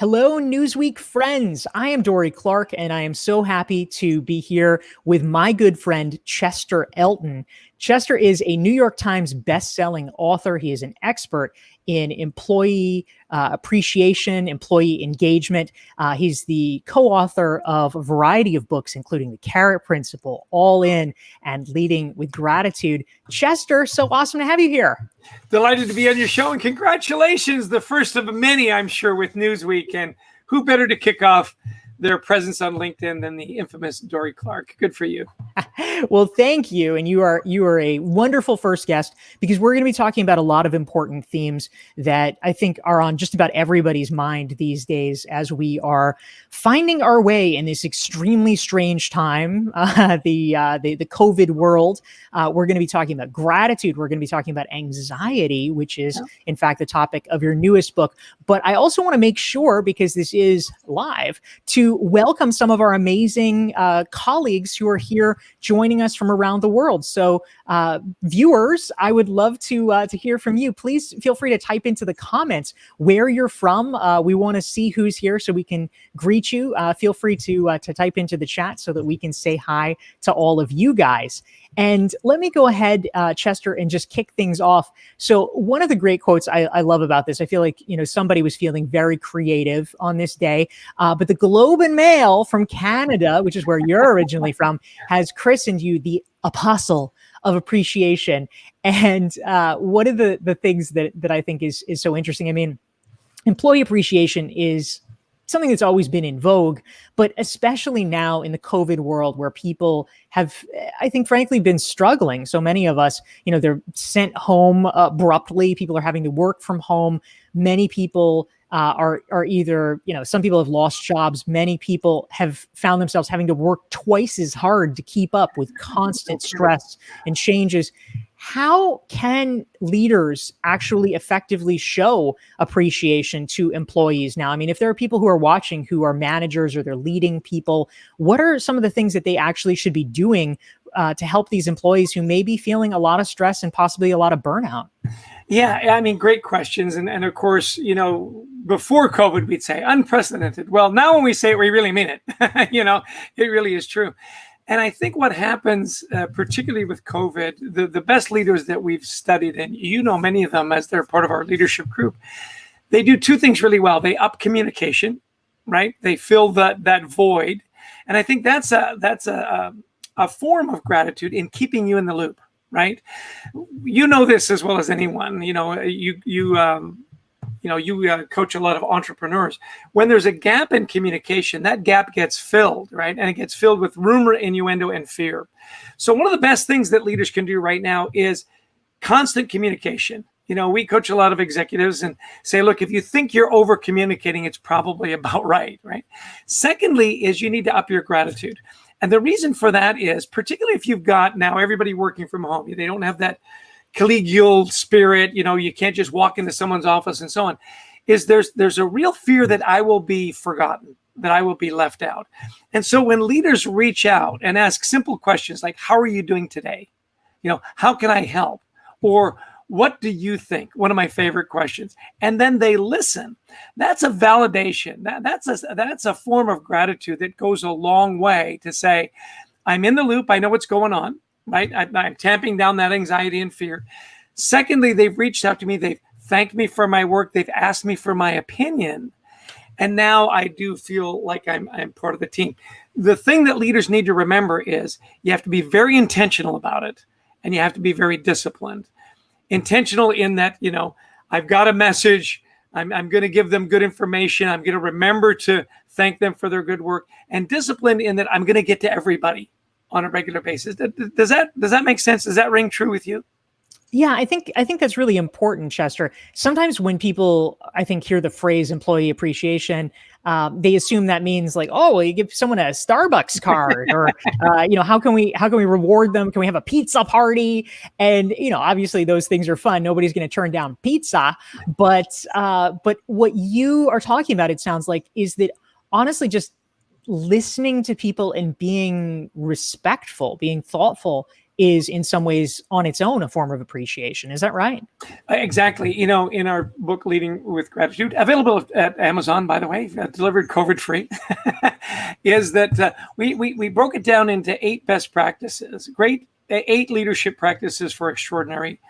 Hello, Newsweek friends. I am Dorie Clark, and I am so happy to be here with my good friend, Chester Elton. Chester is a New York Times best-selling author. He is an expert in employee appreciation, employee engagement. He's the co-author of a variety of books, including The Carrot Principle, All In, and Leading with Gratitude. Chester, so awesome to have you here. Delighted to be on your show, and congratulations, the first of many, I'm sure, with Newsweek. And who better to kick off their presence on LinkedIn than the infamous Dorie Clark? Good for you. Well, thank you. And you are a wonderful first guest, because we're going to be talking about a lot of important themes that I think are on just about everybody's mind these days as we are finding our way in this extremely strange time, the COVID world. We're going to be talking about gratitude. We're going to be talking about anxiety, which is, in fact, the topic of your newest book. But I also want to make sure, because this is live, to welcome some of our amazing colleagues who are here joining us from around the world. So viewers, I would love to hear from you. Please feel free to type into the comments where you're from. We want to see who's here so we can greet you. Feel free to type into the chat so that we can say hi to all of you guys. And let me go ahead, Chester, and just kick things off. So one of the great quotes I love about this, I feel like, somebody was feeling very creative on this day, but the Globe and Mail from Canada, which is where you're originally from, has christened you the Apostle of Appreciation. And one of the things that I think is so interesting, I mean, employee appreciation is something that's always been in vogue, but especially now in the COVID world where people have, I think, frankly, been struggling. So many of us, they're sent home abruptly. People are having to work from home. Many people are either, some people have lost jobs. Many people have found themselves having to work twice as hard to keep up with constant stress and changes. How can leaders actually effectively show appreciation to employees now? I mean, if there are people who are watching who are managers or they're leading people, what are some of the things that they actually should be doing to help these employees who may be feeling a lot of stress and possibly a lot of burnout? Yeah, I mean, great questions. And of course, before COVID, we'd say unprecedented. Well, now when we say it, we really mean it. It really is true. And I think what happens, particularly with COVID, the best leaders that we've studied, and many of them as they're part of our leadership group, they do two things really well. They up communication, right? They fill that void. And I think that's a form of gratitude in keeping you in the loop, right? You know this as well as anyone. You coach a lot of entrepreneurs. When there's a gap in communication, that gap gets filled, right? And it gets filled with rumor, innuendo, and fear. So one of the best things that leaders can do right now is constant communication. We coach a lot of executives and say, look, if you think you're over communicating, it's probably about right? Secondly is you need to up your gratitude. And the reason for that is, particularly if you've got now everybody working from home, they don't have that collegial spirit, you can't just walk into someone's office and so on, is there's a real fear that I will be forgotten, that I will be left out. And so when leaders reach out and ask simple questions like, how are you doing today? How can I help? Or what do you think? One of my favorite questions. And then they listen. That's a validation. That's a form of gratitude that goes a long way to say, I'm in the loop. I know what's going on. Right? I'm tamping down that anxiety and fear. Secondly, they've reached out to me. They've thanked me for my work. They've asked me for my opinion. And now I do feel like I'm part of the team. The thing that leaders need to remember is you have to be very intentional about it. And you have to be very disciplined. Intentional in that, I've got a message. I'm going to give them good information. I'm going to remember to thank them for their good work. And disciplined in that I'm going to get to everybody on a regular basis. Does that make sense? Does that ring true with you? Yeah, I think that's really important, Chester. Sometimes when people, I think, hear the phrase employee appreciation, they assume that means like, oh, well, you give someone a Starbucks card, or how can we reward them? Can we have a pizza party? And obviously those things are fun. Nobody's going to turn down pizza, but what you are talking about, it sounds like, is that honestly just listening to people and being respectful, being thoughtful is in some ways on its own a form of appreciation. Is that right? Exactly. In our book, Leading with Gratitude, available at Amazon, by the way, delivered COVID-free, is that we broke it down into 8 best practices, 8 leadership practices for extraordinary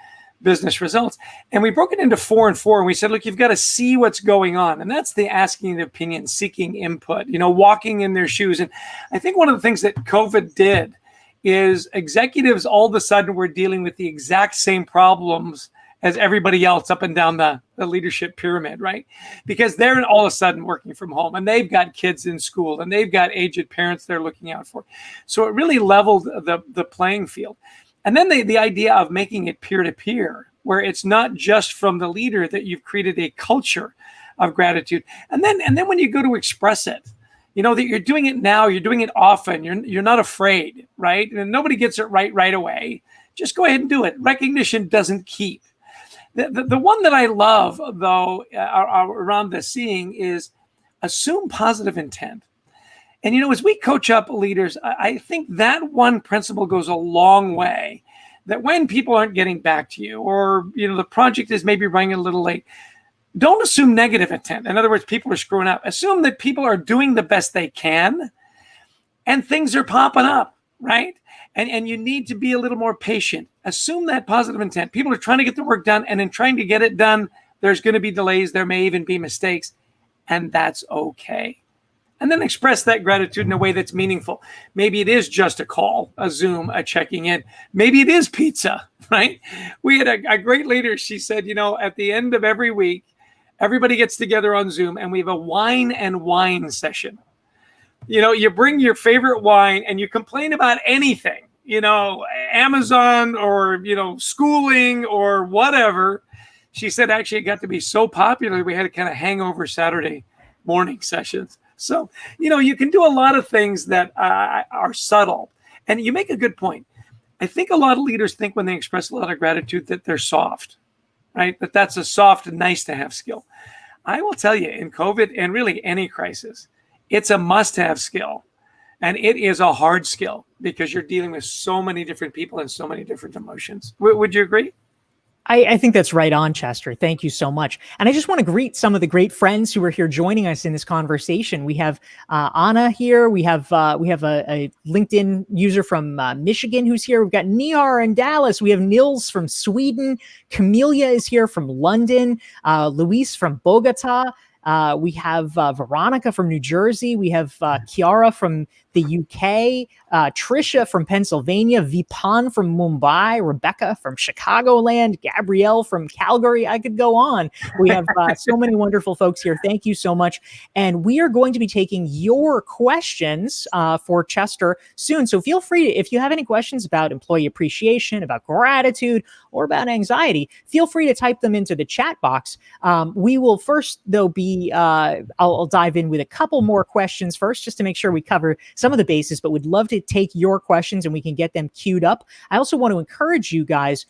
business results. And we broke it into 4 and 4. And we said, look, you've got to see what's going on. And that's the asking the opinion, seeking input, walking in their shoes. And I think one of the things that COVID did is executives all of a sudden were dealing with the exact same problems as everybody else up and down the leadership pyramid, right? Because they're all of a sudden working from home and they've got kids in school and they've got aged parents they're looking out for. So it really leveled the playing field. And then the idea of making it peer-to-peer, where it's not just from the leader, that you've created a culture of gratitude. And then when you go to express it, that you're doing it now, you're doing it often, you're not afraid, right? And nobody gets it right away. Just go ahead and do it. Recognition doesn't keep. The one that I love, though, around the seeing is assume positive intent. And, as we coach up leaders, I think that one principle goes a long way, that when people aren't getting back to you or, the project is maybe running a little late, don't assume negative intent. In other words, people are screwing up. Assume that people are doing the best they can and things are popping up, right? And you need to be a little more patient. Assume that positive intent. People are trying to get the work done, and in trying to get it done, there's going to be delays. There may even be mistakes, and that's okay. And then express that gratitude in a way that's meaningful. Maybe it is just a call, a Zoom, a checking in. Maybe it is pizza, right? We had a great leader. She said, at the end of every week, everybody gets together on Zoom and we have a wine and wine session. You bring your favorite wine and you complain about anything, Amazon or, schooling or whatever. She said, actually, it got to be so popular, we had a kind of hangover Saturday morning sessions. So, you can do a lot of things that are subtle. And you make a good point. I think a lot of leaders think when they express a lot of gratitude that they're soft, right? That's a soft and nice to have skill. I will tell you, in COVID and really any crisis, it's a must-have skill. And it is a hard skill because you're dealing with so many different people and so many different emotions. Would you agree? I think that's right on, Chester. Thank you so much. And I just want to greet some of the great friends who are here joining us in this conversation. We have Anna here. We have a LinkedIn user from Michigan who's here. We've got Nihar in Dallas. We have Nils from Sweden. Camelia is here from London. Luis from Bogota. We have Veronica from New Jersey. We have Chiara from the UK, Trisha from Pennsylvania, Vipan from Mumbai, Rebecca from Chicagoland, Gabrielle from Calgary. I could go on. We have so many wonderful folks here. Thank you so much. And we are going to be taking your questions for Chester soon. So feel free to, if you have any questions about employee appreciation, about gratitude, or about anxiety, feel free to type them into the chat box. We will first, though, I'll dive in with a couple more questions first, just to make sure we cover some of the bases, but would love to take your questions and we can get them queued up. I also want to encourage you guys,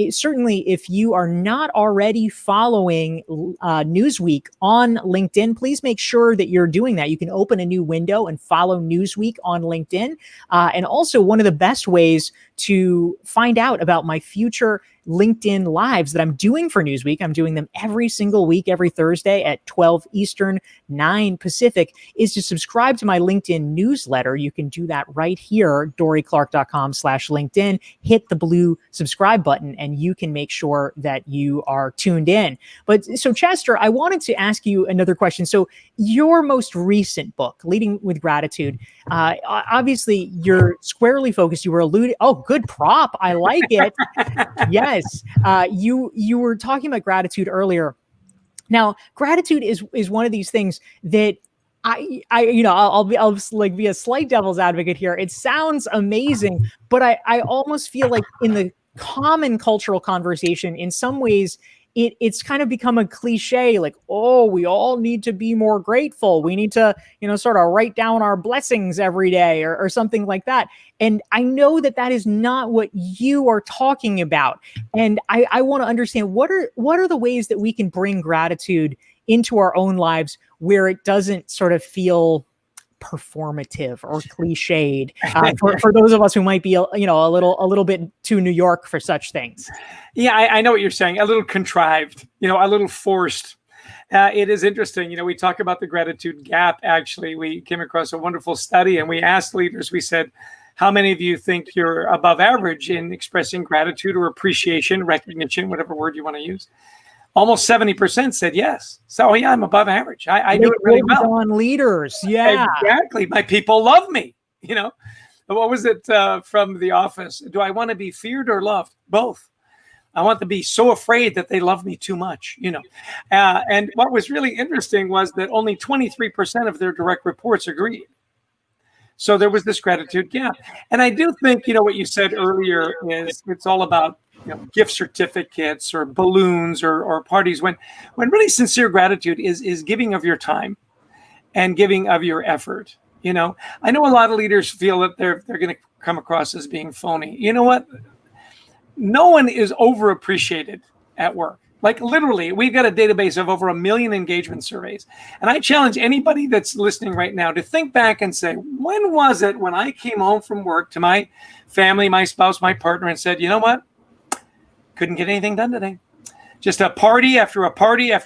certainly if you are not already following Newsweek on LinkedIn, please make sure that you're doing that. You can open a new window and follow Newsweek on LinkedIn. And also one of the best ways to find out about my future LinkedIn lives that I'm doing for Newsweek. I'm doing them every single week, every Thursday at 12 Eastern, 9 Pacific, is to subscribe to my LinkedIn newsletter. You can do that right here, dorieclark.com/LinkedIn. Hit the blue subscribe button and you can make sure that you are tuned in. But so Chester, I wanted to ask you another question. So your most recent book, Leading with Gratitude, obviously you're squarely focused. You were alluding, oh, good prop. I like it. Yes. You were talking about gratitude earlier. Now, gratitude is one of these things that I'll be a slight devil's advocate here. It sounds amazing, but I almost feel like in the common cultural conversation, in some ways, it's kind of become a cliche, like, oh, we all need to be more grateful. We need to, sort of write down our blessings every day or something like that. And I know that is not what you are talking about. And I want to understand what are the ways that we can bring gratitude into our own lives where it doesn't sort of feel performative or cliched for those of us who might be, a little bit too New York for such things. Yeah, I know what you're saying. A little contrived, a little forced. It is interesting. We talk about the gratitude gap. Actually, we came across a wonderful study and we asked leaders, we said, how many of you think you're above average in expressing gratitude or appreciation, recognition, whatever word you want to use? Almost 70% said yes. So yeah, I'm above average. I do it really well. On leaders. Yeah, exactly. My people love me. What was it from The Office? Do I want to be feared or loved? Both. I want to be so afraid that they love me too much, and what was really interesting was that only 23% of their direct reports agreed. So there was this gratitude gap. And I do think, what you said earlier is it's all about gift certificates or balloons or parties when really sincere gratitude is giving of your time and giving of your effort. I know a lot of leaders feel that they're going to come across as being phony. You know what? No one is overappreciated at work. Like literally, we've got a database of over 1 million engagement surveys. And I challenge anybody that's listening right now to think back and say, when was it when I came home from work to my family, my spouse, my partner, and said, you know what? Couldn't get anything done today. Just a party after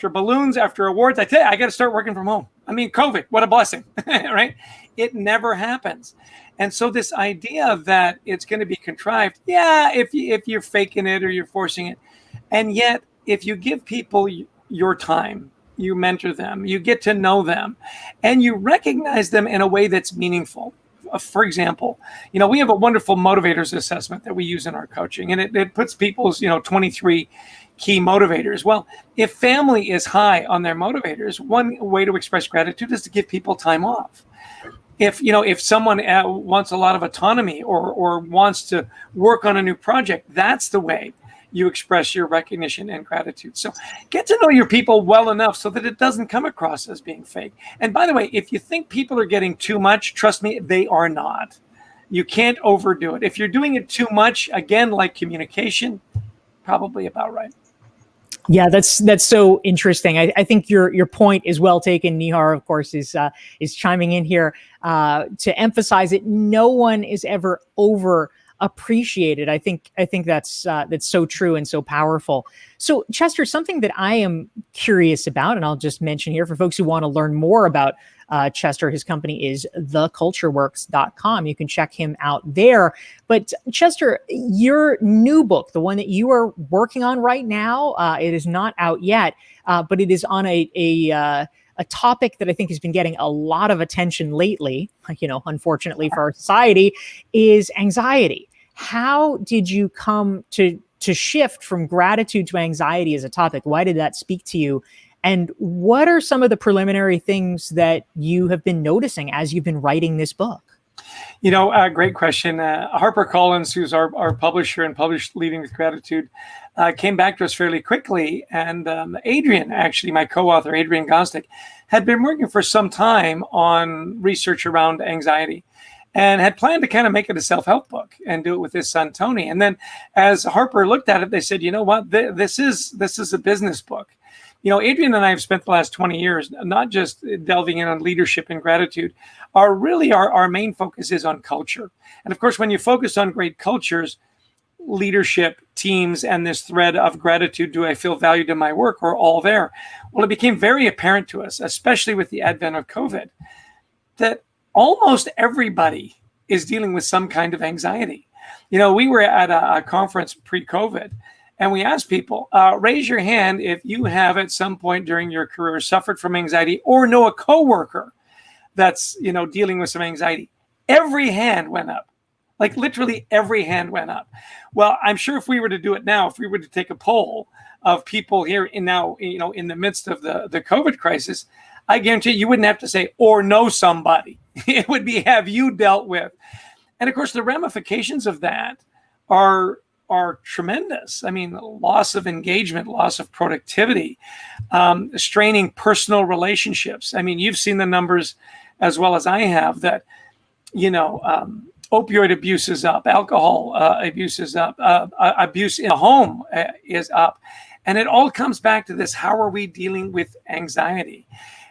balloons, after awards. I tell you, I got to start working from home. I mean, COVID, what a blessing, right? It never happens. And so this idea that it's going to be contrived, yeah, if you're faking it or you're forcing it. And yet, if you give people your time, you mentor them, you get to know them, and you recognize them in a way that's meaningful. For example, we have a wonderful motivators assessment that we use in our coaching, and it puts people's, 23 key motivators. Well, if family is high on their motivators, one way to express gratitude is to give people time off. If someone wants a lot of autonomy or wants to work on a new project, that's the way you express your recognition and gratitude. So get to know your people well enough so that it doesn't come across as being fake. And by the way, if you think people are getting too much, trust me, they are not. You can't overdo it. If you're doing it too much, again, like communication, probably about right. Yeah, that's so interesting. I think your point is well taken. Nihar, of course, is chiming in here to emphasize that no one is ever over appreciated. I think that's so true and so powerful. So Chester, something that I am curious about, and I'll just mention here for folks who want to learn more about Chester, his company is thecultureworks.com. You can check him out there. But Chester, your new book, the one that you are working on right now, it is not out yet, but it is on a topic that I think has been getting a lot of attention lately, unfortunately for our society, is anxiety. How did you come to shift from gratitude to anxiety as a topic? Why did that speak to you? And what are some of the preliminary things that you have been noticing as you've been writing this book? Great question. HarperCollins, who's our publisher and published Leading with Gratitude, came back to us fairly quickly. And Adrian, actually, my co-author, Adrian Gosnick, had been working for some time on research around anxiety and had planned to kind of make it a self-help book and do it with his son, Tony. And then as Harper looked at it, they said, you know what, this is a business book. Adrian and I have spent the last 20 years not just delving in on leadership and gratitude. Our main focus is on culture. And of course, when you focus on great cultures, leadership, teams, and this thread of gratitude, do I feel valued in my work, are all there. Well, it became very apparent to us, especially with the advent of COVID, that almost everybody is dealing with some kind of anxiety. We were at a conference pre-COVID, and we asked people, raise your hand if you have at some point during your career suffered from anxiety or know a coworker that's, dealing with some anxiety. Every hand went up. Like literally every hand went up. Well, I'm sure if we were to do it now, if we were to take a poll of people here in the midst of the COVID crisis, I guarantee you wouldn't have to say, or know somebody. It would be, have you dealt with? And of course, the ramifications of that are tremendous. I mean, loss of engagement, loss of productivity, straining personal relationships. I mean, you've seen the numbers as well as I have that, opioid abuse is up, alcohol abuse is up, abuse in the home is up. And it all comes back to this: how are we dealing with anxiety?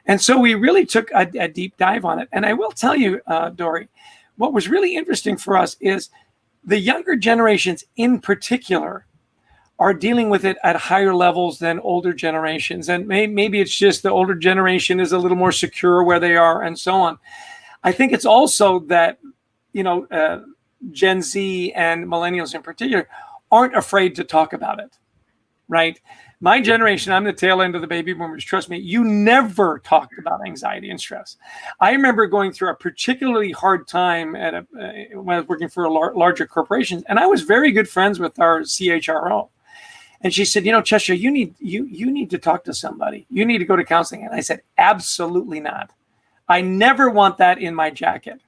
And so we really took a deep dive on it. And I will tell you, Dorie, what was really interesting for us is the younger generations in particular are dealing with it at higher levels than older generations. And maybe it's just the older generation is a little more secure where they are and so on. I think it's also that, Gen Z and millennials in particular aren't afraid to talk about it, right? My generation, I'm the tail end of the baby boomers. Trust me, you never talked about anxiety and stress. I remember going through a particularly hard time when I was working for a larger corporation, and I was very good friends with our CHRO. And she said, Chester, you need to talk to somebody. You need to go to counseling. And I said, absolutely not. I never want that in my jacket.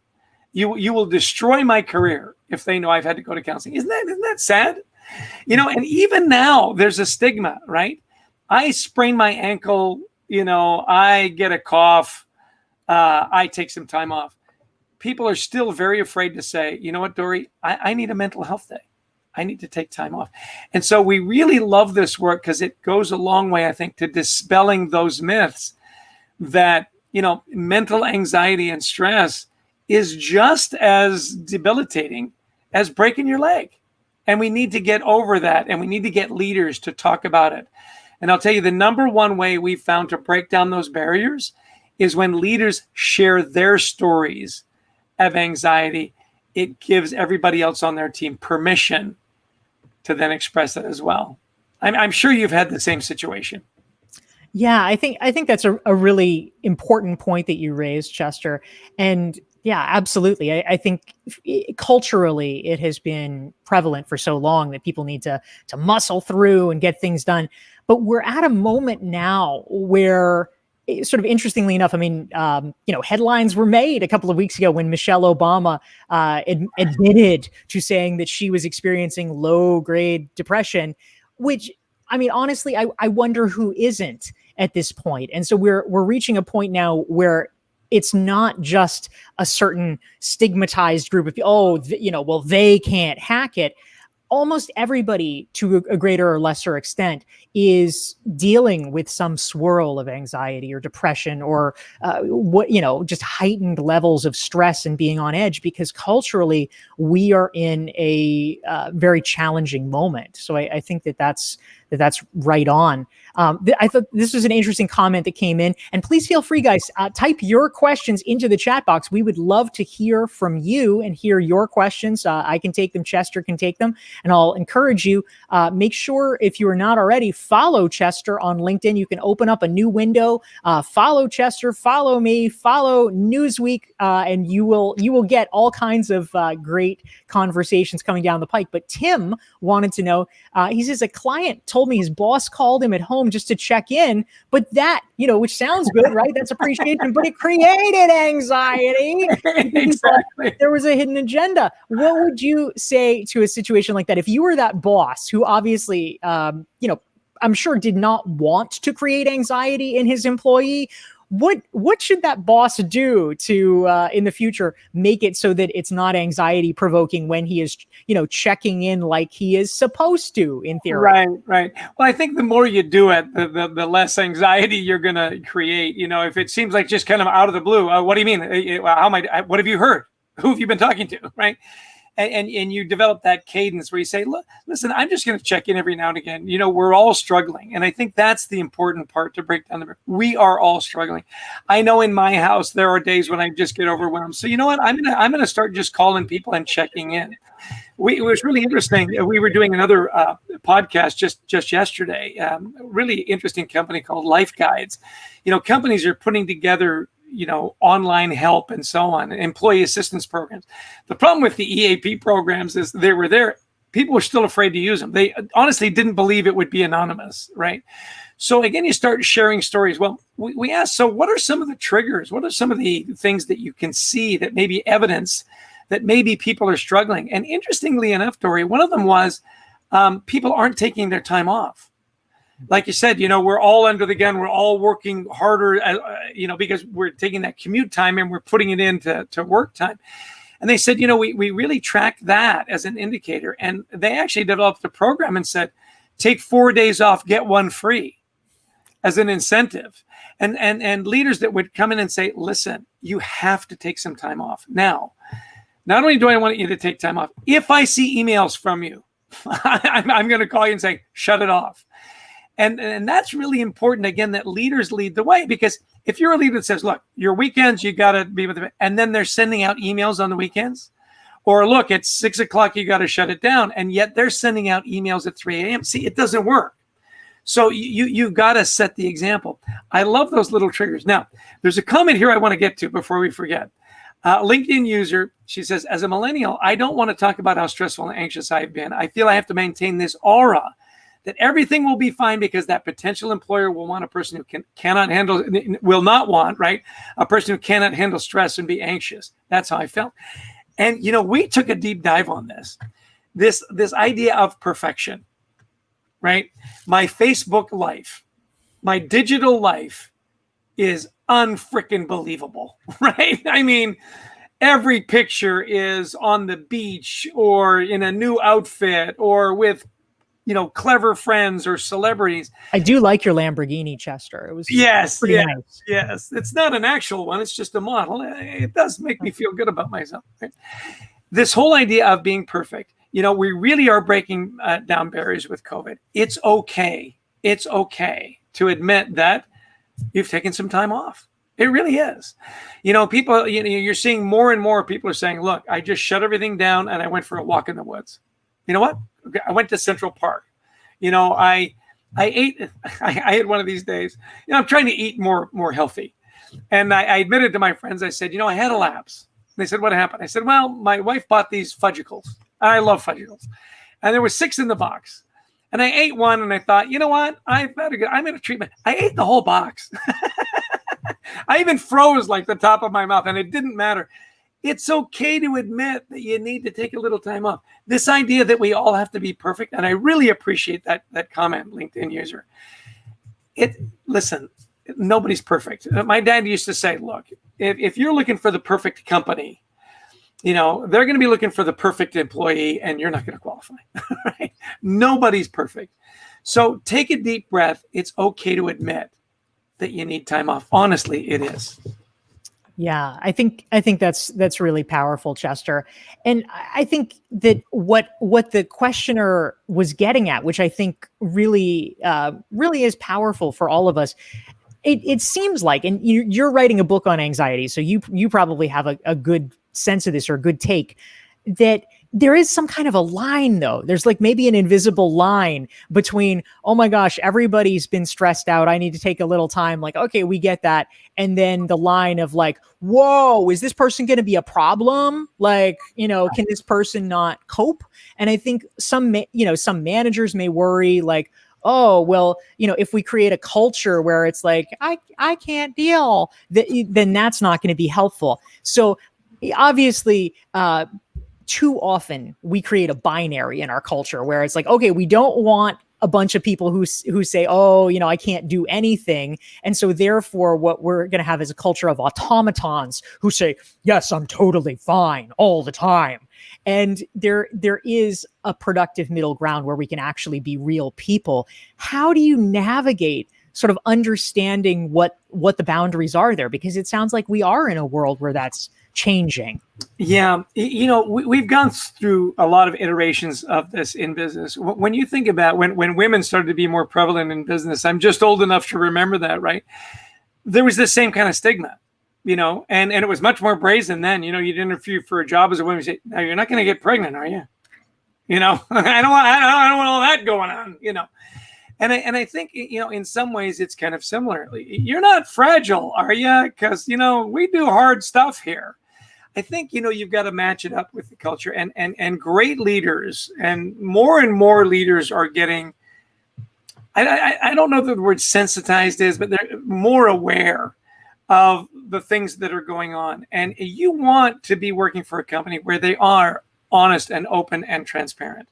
You will destroy my career if they know I've had to go to counseling. Isn't that sad? And even now there's a stigma, right? I sprain my ankle, I get a cough, I take some time off. People are still very afraid to say, you know what, Dorie, I need a mental health day. I need to take time off. And so we really love this work because it goes a long way, I think, to dispelling those myths that, mental anxiety and stress is just as debilitating as breaking your leg. And we need to get over that. And we need to get leaders to talk about it. And I'll tell you, the number one way we've found to break down those barriers is when leaders share their stories of anxiety. It gives everybody else on their team permission to then express it as well. I'm sure you've had the same situation. Yeah, I think that's a really important point that you raised, Chester. And yeah, absolutely. I think culturally it has been prevalent for so long that people need to muscle through and get things done. But we're at a moment now where, sort of interestingly enough, headlines were made a couple of weeks ago when Michelle Obama admitted to saying that she was experiencing low-grade depression, which, honestly, I wonder who isn't at this point. And so we're reaching a point now where it's not just a certain stigmatized group of people, they can't hack it. Almost everybody, to a greater or lesser extent, is dealing with some swirl of anxiety or depression or just heightened levels of stress and being on edge, because culturally we are in a very challenging moment. So I think that's right on. I thought this was an interesting comment that came in, and please feel free, guys, type your questions into the chat box. We would love to hear from you and hear your questions. I can take them, Chester can take them, and I'll encourage you, make sure, if you are not already, follow Chester on LinkedIn. You can open up a new window, follow Chester, follow me, follow Newsweek, and you will get all kinds of great conversations coming down the pike. But Tim wanted to know, he says, a client told me his boss called him at home just to check in, but that, which sounds good, right? That's appreciation, but it created anxiety. Exactly. There was a hidden agenda. What would you say to a situation like that? If you were that boss who obviously, I'm sure did not want to create anxiety in his employee, what should that boss do to in the future make it so that it's not anxiety provoking when he is checking in like he is supposed to, in theory? Right. Well, I think the more you do it, the less anxiety you're going to create. If it seems like just kind of out of the blue, what do you mean? What have you heard? Who have you been talking to? Right. And you develop that cadence where you say, look, listen, I'm just going to check in every now and again. We're all struggling. And I think that's the important part to break down we are all struggling. I know in my house, there are days when I just get overwhelmed. So you know what? I'm going to start just calling people and checking in. It was really interesting. We were doing another podcast just yesterday. Really interesting company called Life Guides. Companies are putting together online help and so on, employee assistance programs. The problem with the EAP programs is they were there. People were still afraid to use them. They honestly didn't believe it would be anonymous, right? So again, you start sharing stories. Well, we asked, so what are some of the triggers? What are some of the things that you can see that may be evidence that maybe people are struggling? And interestingly enough, Dorie, one of them was people aren't taking their time off. Like you said, we're all under the gun. We're all working harder, because we're taking that commute time and we're putting it into work time. And they said, we really track that as an indicator. And they actually developed a program and said, take 4 days off, get one free as an incentive. and leaders that would come in and say, listen, you have to take some time off. Now, not only do I want you to take time off, if I see emails from you, I'm going to call you and say, shut it off. And that's really important, again, that leaders lead the way, because if you're a leader that says, look, your weekends, you got to be with them, and then they're sending out emails on the weekends, or look, it's 6 o'clock, you got to shut it down, and yet they're sending out emails at 3 a.m. See, it doesn't work. So you got to set the example. I love those little triggers. Now, there's a comment here I want to get to before we forget. LinkedIn user, she says, as a millennial, I don't want to talk about how stressful and anxious I've been. I feel I have to maintain this aura that everything will be fine, because that potential employer will want a person who cannot handle, will not want, right? A person who cannot handle stress and be anxious. That's how I felt. And, we took a deep dive on this idea of perfection, right? My Facebook life, my digital life is unfreaking believable, right? I mean, every picture is on the beach or in a new outfit or with, clever friends or celebrities. I do like your Lamborghini, Chester. It was pretty nice. Yes. It's not an actual one. It's just a model. It does make me feel good about myself. Right? This whole idea of being perfect, we really are breaking down barriers with COVID. It's okay. It's okay to admit that you've taken some time off. It really is. People, you're seeing more and more people are saying, look, I just shut everything down and I went for a walk in the woods. You know what? I went to Central Park. I ate, I had one of these days, I'm trying to eat more healthy. And I admitted to my friends, I said, I had a lapse. They said, what happened? I said, well, my wife bought these fudgicles. I love fudgicles. And there were 6 in the box. And I ate one and I thought, you know what? I'm in a treatment. I ate the whole box. I even froze like the top of my mouth, and it didn't matter. It's okay to admit that you need to take a little time off. This idea that we all have to be perfect, and I really appreciate that comment, LinkedIn user. Listen, nobody's perfect. My dad used to say, look, if you're looking for the perfect company, they're going to be looking for the perfect employee, and you're not going to qualify. Right? Nobody's perfect. So take a deep breath. It's okay to admit that you need time off. Honestly, it is. Yeah, I think that's really powerful, Chester. And I think that what the questioner was getting at, which I think really is powerful for all of us. It seems like, and you're writing a book on anxiety, so you probably have a good sense of this, or a good take, that there is some kind of a line, though. There's like maybe an invisible line between, oh my gosh, everybody's been stressed out, I need to take a little time. Like, okay, we get that. And then the line of like, whoa, is this person going to be a problem? Like, can this person not cope? And I think some managers may worry like, oh, well, if we create a culture where it's like, I can't deal, then that's not going to be helpful. So obviously, too often we create a binary in our culture where it's like, okay, we don't want a bunch of people who say, oh, I can't do anything. And so therefore what we're going to have is a culture of automatons who say, yes, I'm totally fine all the time. And there is a productive middle ground where we can actually be real people. How do you navigate sort of understanding what the boundaries are there? Because it sounds like we are in a world where that's changing. Yeah. We've gone through a lot of iterations of this in business. When you think about when women started to be more prevalent in business, I'm just old enough to remember that, right? There was this same kind of stigma, and it was much more brazen then. You'd interview for a job as a woman, you say, no, you're not going to get pregnant, are you? I don't want all that going on, And I think, in some ways it's kind of similar. You're not fragile, are you? Because, we do hard stuff here. I think, you've got to match it up with the culture, and great leaders and more leaders are getting, I don't know that the word sensitized is, but they're more aware of the things that are going on. And you want to be working for a company where they are honest and open and transparent.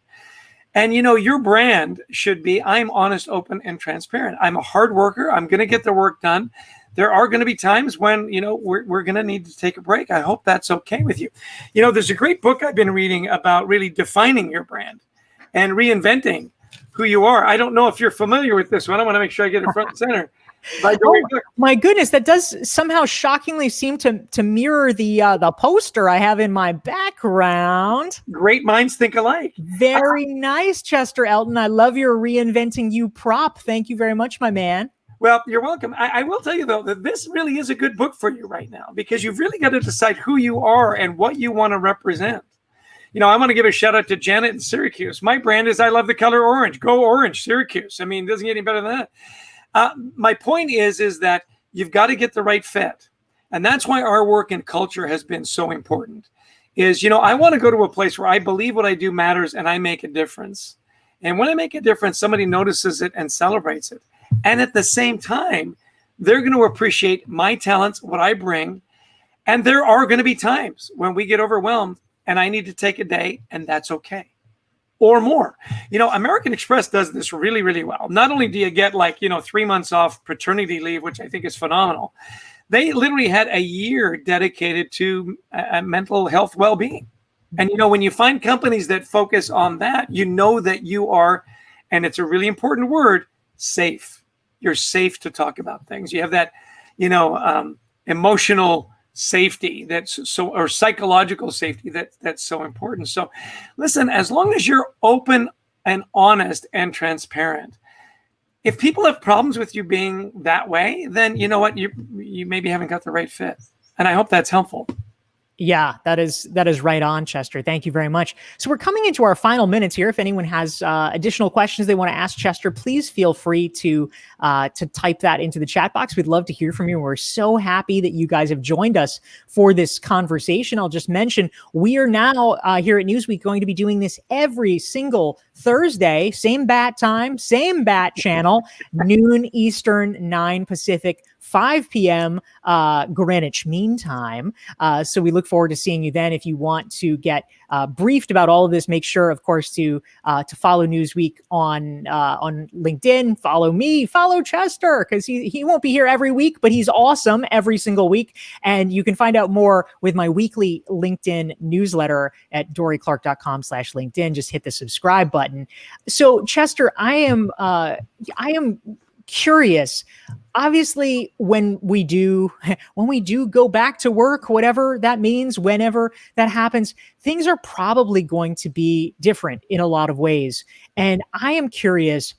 And, your brand should be, I'm honest, open, and transparent. I'm a hard worker. I'm going to get the work done. There are going to be times when, we're going to need to take a break. I hope that's okay with you. There's a great book I've been reading about really defining your brand and reinventing who you are. I don't know if you're familiar with this one. I want to make sure I get it front and center. By Dorie. Oh my goodness, that does somehow shockingly seem to mirror the poster I have in my background. Great minds think alike. Very nice, Chester Elton. I love your reinventing you prop. Thank you very much, my man. Well, you're welcome. I will tell you, though, that this really is a good book for you right now, because you've really got to decide who you are and what you want to represent. I want to give a shout out to Janet in Syracuse. My brand is I love the color orange. Go orange, Syracuse. I mean, it doesn't get any better than that. My point is that you've got to get the right fit. And that's why our work in culture has been so important. I want to go to a place where I believe what I do matters and I make a difference. And when I make a difference, somebody notices it and celebrates it. And at the same time, they're going to appreciate my talents, what I bring. And there are going to be times when we get overwhelmed and I need to take a day, and that's okay. Or more. American Express does this really, really well. Not only do you get 3 months off paternity leave, which I think is phenomenal, they literally had a year dedicated to mental health well-being. And, when you find companies that focus on that, that you are, and it's a really important word, safe. You're safe to talk about things. You have that, emotional safety or psychological safety that's so important. So listen, as long as you're open and honest and transparent, if people have problems with you being that way, then you know what, you maybe haven't got the right fit. And I hope that's helpful. Yeah, that is right on, Chester. Thank you very much. So we're coming into our final minutes here. If anyone has additional questions they want to ask Chester, please feel free to type that into the chat box. We'd love to hear from you. We're so happy that you guys have joined us for this conversation. I'll just mention we are now here at Newsweek going to be doing this every single Thursday, same bat time, same bat channel, noon Eastern, 9 Pacific, 5 p.m. Greenwich Mean Time. So we look forward to seeing you then. If you want to get briefed about all of this, make sure, of course, to follow Newsweek on LinkedIn. Follow me, follow Chester, because he won't be here every week, but he's awesome every single week. And you can find out more with my weekly LinkedIn newsletter at dorieclark.com/LinkedIn. Just hit the subscribe button. So Chester, I am curious. Obviously, when we do go back to work, whatever that means, whenever that happens, things are probably going to be different in a lot of ways. And I am curious,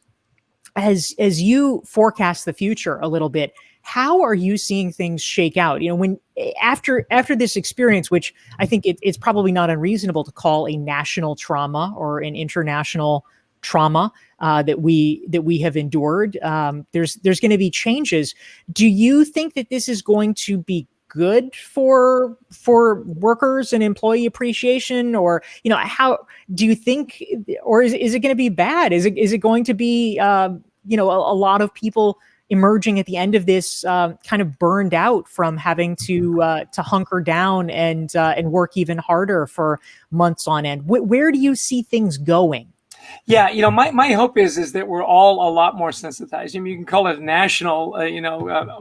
as you forecast the future a little bit, how are you seeing things shake out? When after this experience, which I think it's probably not unreasonable to call a national trauma or an international trauma that we have endured. There's going to be changes. Do you think that this is going to be good for workers and employee appreciation, or how do you think, or is it going to be bad? Is it going to be a lot of people emerging at the end of this kind of burned out from having to hunker down and work even harder for months on end? Where do you see things going? Yeah, my hope is that we're all a lot more sensitized. You can call it a national,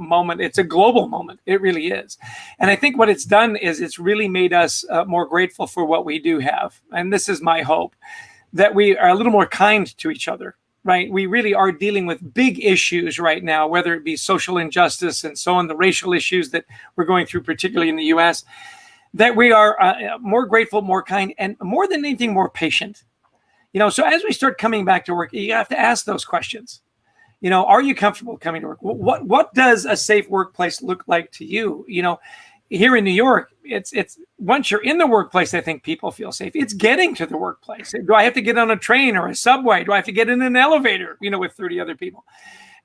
moment. It's a global moment. It really is. And I think what it's done is it's really made us more grateful for what we do have. And this is my hope, that we are a little more kind to each other, right? We really are dealing with big issues right now, whether it be social injustice and so on, the racial issues that we're going through, particularly in the U.S., that we are more grateful, more kind, and more than anything, more patient. So as we start coming back to work, you have to ask those questions. Are you comfortable coming to work? What does a safe workplace look like to you? Here in New York, it's once you're in the workplace, I think people feel safe. It's getting to the workplace. Do I have to get on a train or a subway? Do I have to get in an elevator, with 30 other people?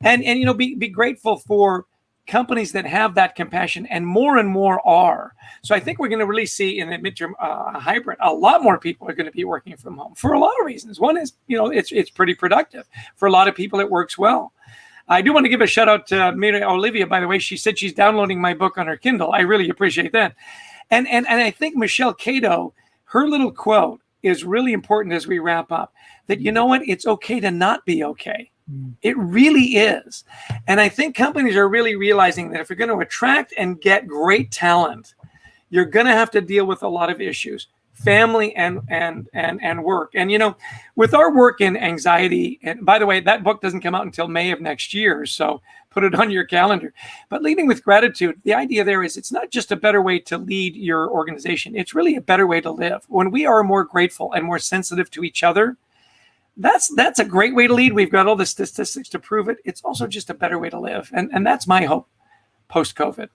And be grateful for companies that have that compassion, and more are. So I think we're going to really see in the midterm hybrid, a lot more people are going to be working from home for a lot of reasons. One is, it's pretty productive. For a lot of people, it works well. I do want to give a shout out to Mary Olivia, by the way. She said she's downloading my book on her Kindle. I really appreciate that. And I think Michelle Cato, her little quote is really important as we wrap up, that it's okay to not be okay. It really is. And I think companies are really realizing that if you're going to attract and get great talent, you're going to have to deal with a lot of issues. family and work. And, with our work in anxiety, and by the way, that book doesn't come out until May of next year, so put it on your calendar. But leading with gratitude, the idea there is it's not just a better way to lead your organization. It's really a better way to live. When we are more grateful and more sensitive to each other, that's a great way to lead. We've got all the statistics to prove it. It's also just a better way to live. And that's my hope post-COVID.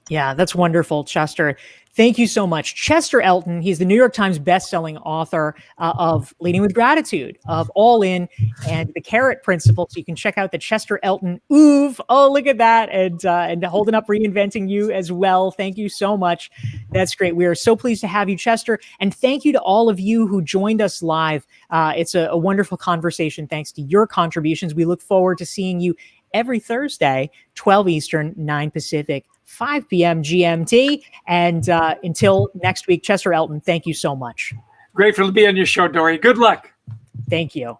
Yeah, that's wonderful, Chester. Thank you so much. Chester Elton, he's the New York Times bestselling author of Leading with Gratitude, of All In, and The Carrot Principle. So you can check out the Chester Elton Oov. Oh, look at that. And holding up Reinventing You as well. Thank you so much. That's great. We are so pleased to have you, Chester. And thank you to all of you who joined us live. It's a wonderful conversation thanks to your contributions. We look forward to seeing you every Thursday, 12 Eastern, 9 Pacific, 5 p.m. GMT. And until next week, Chester Elton, thank you so much. Grateful to be on your show, Dorie. Good luck. Thank you.